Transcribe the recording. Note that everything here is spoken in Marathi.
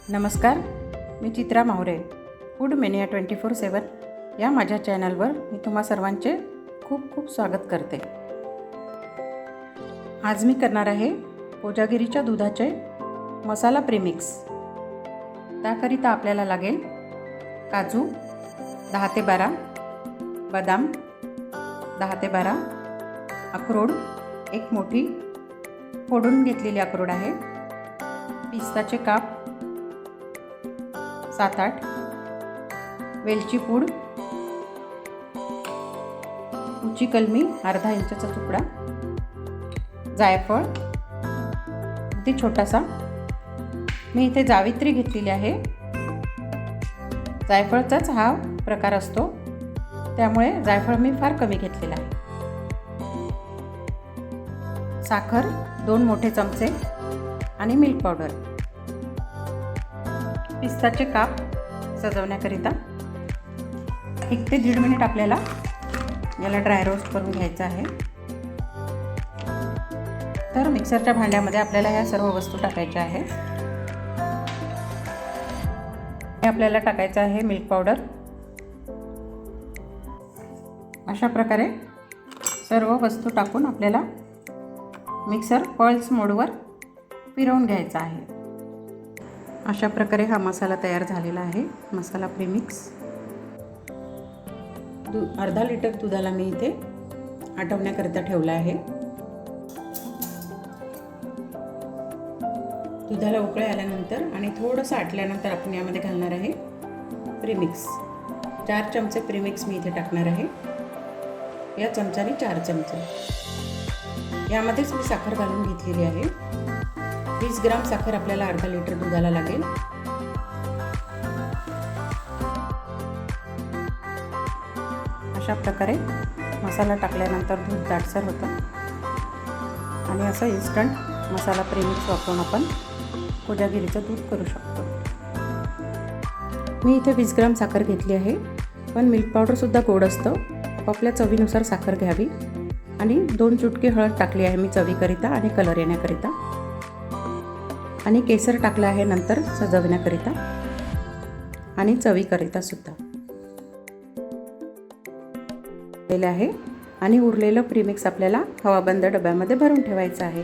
नमस्कार, मी चित्रा माहुरे. फूड मेनिया 24/7 या माझ्या चॅनलवर मी तुम्हा सर्वांचे खूप खूप स्वागत करते. आज मी करणार आहे कोजागिरीच्या दुधाचे मसाला प्रीमिक्स. त्याकरिता आपल्याला लागेल काजू 10 ते 12, बदाम 10 ते 12, अक्रोड एक मोठी फोडून घेतलेली अक्रोड आहे, पिस्ताचे काप 7-8, वेलची पूड, उची कलमी अर्धा इंचाचा तुकडा, जायफळ अगदी छोटासा. मी इथे जावित्री घेतलेली आहे. जायफळचाच हा प्रकार असतो, त्यामुळे जायफळ मी फार कमी घेतलेला आहे. साखर 2 मोठे चमचे आणि मिल्क पावडर. पिस्ताचे काप सजवण्याकरिता 1 ते 1.5 मिनिट आपल्याला याला ड्राय रोस्ट करून घ्यायचं आहे. तर मिक्सरच्या भांड्यामध्ये आपल्याला ह्या सर्व वस्तू टाकायच्या आहे. आपल्याला टाकायचं आहे मिल्क पावडर. अशा प्रकारे सर्व वस्तू टाकून आपल्याला मिक्सर पल्स मोडवर फिरवून घ्यायचा आहे. अशा प्रकारे हा मसाला तयार झालेला आहे, मसाला प्रीमिक्स. अर्धा लिटर दुधाला मी इथे आटवण्याकरिता ठेवला आहे. दुधाला उकळी आल्यानंतर आणि थोडंसं आटल्यानंतर आपण यामध्ये घालणार आहे प्रीमिक्स. 4 चमचे प्रीमिक्स मी इथे टाकणार आहे. या चमच्याने 4 चमचे. यामध्येच मी साखर घालून घेतलेली आहे. 20 ग्राम साखर आपल्याला अर्धा लिटर दुधाला लागेल. अशा प्रकारे मसाला टाकल्यानंतर दूध दाटसर होतं आणि असं इन्स्टंट मसाला प्रीमिक्स वापरून आपण कोजागिरीचं दूध करू शकतो. मी इथे 20 ग्राम साखर घेतली आहे, पण मिल्क पावडरसुद्धा गोड असतं. आपापल्या चवीनुसार साखर घ्यावी. आणि 2 चुटकी हळद टाकली आहे मी चवीकरिता आणि कलर येण्याकरिता. आणि केसर टाकलं आहे नंतर सजवण्याकरिता आणि चवीकरिता सुद्धा आहे. आणि उरलेलं प्रीमिक्स आपल्याला हवाबंद डब्यामध्ये भरून ठेवायचं आहे.